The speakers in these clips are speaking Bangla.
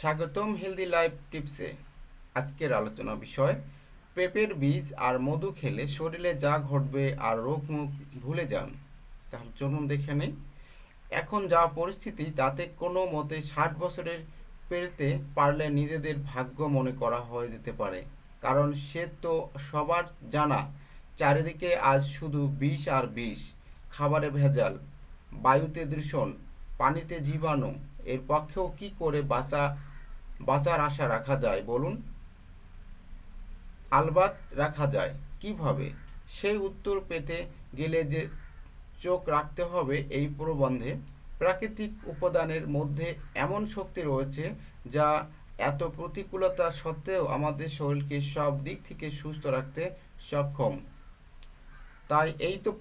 স্বাগতম হেলদি লাইফ টিপসে। আজকের আলোচনা বিষয় পেঁপের বীজ আর মধু খেলে শরীরে যা ঘটবে আর রোগ মুখ ভুলে যান। তাহলে চলুন দেখে নেই। এখন যা পরিস্থিতি তাতে কোনো মতে 60 বছরের পেরোতে পারলে নিজেদের ভাগ্য মনে করা হয়ে যেতে পারে। কারণ সে তো সবার জানা, চারিদিকে আজ শুধু বিষ আর বিষ। খাবারে ভেজাল, বায়ুতে দূষণ, পানিতে জীবাণু। এর পক্ষেও কি করে বাঁচার আশা রাখা যায় বলুন? আলবাত রাখা যায়। কিভাবে? সেই উত্তর পেতে গেলে যে চোখ রাখতে হবে এই প্রবন্ধে। প্রাকৃতিক উপাদানের মধ্যে এমন শক্তি রয়েছে যা এত প্রতিকূলতা সত্ত্বেও আমাদের শরীরকে সব দিক থেকে সুস্থ রাখতে সক্ষম। তাই এই তো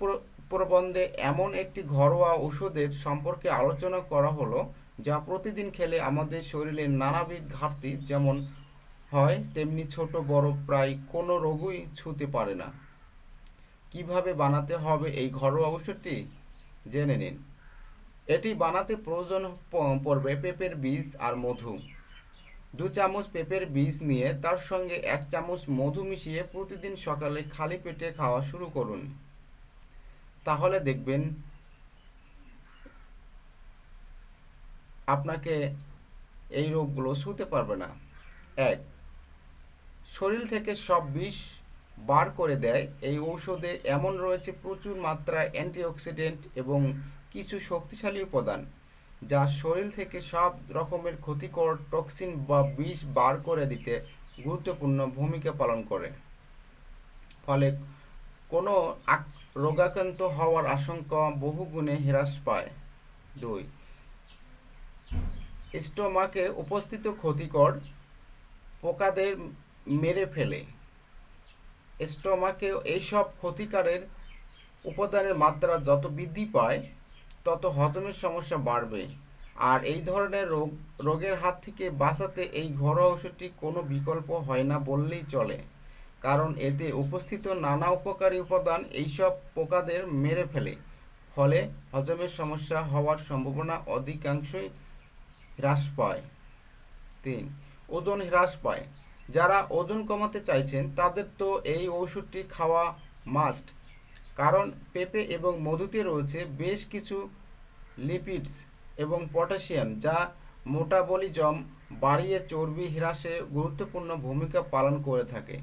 প্রবন্ধে এমন একটি ঘরোয়া ওষুধের সম্পর্কে আলোচনা করা হলো যা প্রতিদিন খেলে আমাদের শরীরের নানাবিধ ঘাটতি যেমন হয় তেমনি ছোট বড় প্রায় কোনো রোগই ছুঁতে পারে না। কিভাবে বানাতে হবে এই ঘরোয়া ওষুধটি জেনে নিন। এটি বানাতে প্রয়োজন পড়বে পেঁপের বীজ আর মধু। 2 চামচ পেঁপের বীজ নিয়ে তার সঙ্গে 1 চামচ মধু মিশিয়ে প্রতিদিন সকালে খালি পেটে খাওয়া শুরু করুন। তাহলে দেখবেন আপনাকে এই রোগগুলো ছুঁতে পারবে না। 1. শরীর থেকে সব বিষ বার করে দেয়। এই ঔষধে এমন রয়েছে প্রচুর মাত্রায় অ্যান্টিঅক্সিডেন্ট এবং কিছু শক্তিশালী উপাদান যা শরীর থেকে সব রকমের ক্ষতিকর টক্সিন বা বিষ বার করে দিতে গুরুত্বপূর্ণ ভূমিকা পালন করে। ফলে কোনো রোগাক্রান্ত হওয়ার আশঙ্কা বহুগুণে হ্রাস পায়। 2. স্টোমাকে উপস্থিত ক্ষতিকর পোকাদের মেরে ফেলে। স্টোমাকে এইসব ক্ষতিকারের উপাদানের মাত্রা যত বৃদ্ধি পায় তত হজমের সমস্যা বাড়বে। আর এই ধরনের রোগের হাত থেকে বাঁচাতে এই ঘরোয়া ওষুধটি কোনো বিকল্প হয় না বললেই চলে। কারণ এতে উপস্থিত নানা উপকারী উপাদান এইসব পোকাদের মেরে ফেলে। ফলে হজমের সমস্যা হওয়ার সম্ভাবনা অধিকাংশই হ্রাস পায়। 3. ওজন হ্রাস পায়। যারা ওজন কমাতে চাইছেন তাদের তো এই ওষুধটি খাওয়া মাস্ট। কারণ পেঁপে এবং মধুতে রয়েছে বেশ কিছু লিপিডস এবং পটাশিয়াম যা মেটাবলিজম বাড়িয়ে চর্বি হ্রাসে গুরুত্বপূর্ণ ভূমিকা পালন করে থাকে।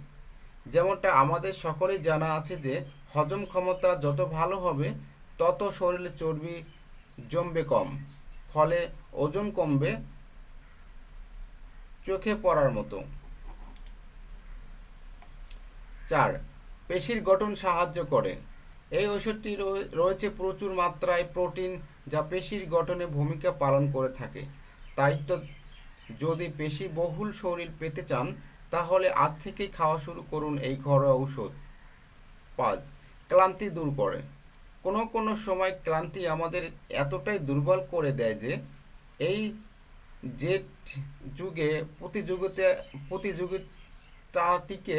যেমনটা আমাদের সকলেই জানা আছে যে হজম ক্ষমতা যত ভালো হবে তত শরীরে চর্বি জমবে কম, ফলে ওজন কমবে চোখে পড়ার মতো। 4. পেশির গঠন সাহায্য করে। এই ওষুধটি রয়েছে প্রচুর মাত্রায় প্রোটিন যা পেশির গঠনে ভূমিকা পালন করে থাকে। তাই তো যদি পেশি বহুল শরীর পেতে চান তাহলে আজ থেকেই খাওয়া শুরু করুন এই ঘরোয়া ঔষধ। 5. ক্লান্তি দূর করে। কোনো সময় ক্লান্তি আমাদের এতটাই দুর্বল করে দেয় যে এই জেট যুগে প্রতিযোগিতাটিকে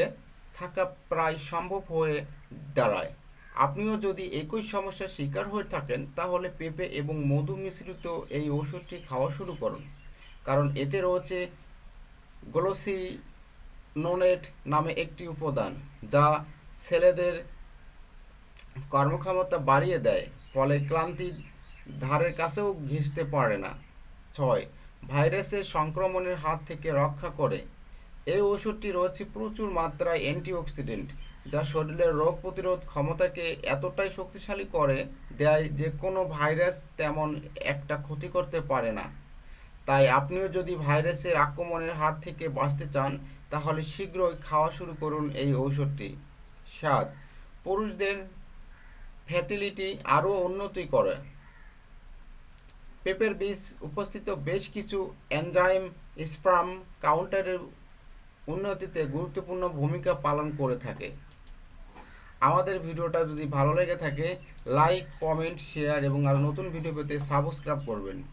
থাকা প্রায় সম্ভব হয়ে দাঁড়ায়। আপনিও যদি একই সমস্যার শিকার হয়ে থাকেন তাহলে পেঁপে এবং মধু মিশ্রিত এই ওষুধটি খাওয়া শুরু করুন। কারণ এতে রয়েছে গ্লুসিনোনেট নামে একটি উপাদান যা ছেলেদের কর্মক্ষমতা বাড়িয়ে দেয়, ফলে ক্লান্তি ধারের কাছেও ঘেঁষতে পারে না। 6. ভাইরাসের সংক্রমণের হাত থেকে রক্ষা করে। এই ওষুধটি রয়েছে প্রচুর মাত্রায় অ্যান্টিঅক্সিডেন্ট যা শরীরের রোগ প্রতিরোধ ক্ষমতাকে এতটাই শক্তিশালী করে দেয় যে কোনো ভাইরাস তেমন একটা ক্ষতি করতে পারে না। তাই আপনিও যদি ভাইরাসের আক্রমণের হাত থেকে বাঁচতে চান তাহলে শীঘ্রই খাওয়া শুরু করুন এই ঔষধটি। 7. পুরুষদের ফার্টিলিটি আরও উন্নতি করে। পেঁপের বীজ উপস্থিত বেশ কিছু এনজাইম স্পার্ম কাউন্টারের উন্নতিতে গুরুত্বপূর্ণ ভূমিকা পালন করে থাকে। আমাদের ভিডিওটা যদি ভালো লেগে থাকে লাইক, কমেন্ট, শেয়ার এবং আরও নতুন ভিডিও পেতে সাবস্ক্রাইব করবেন।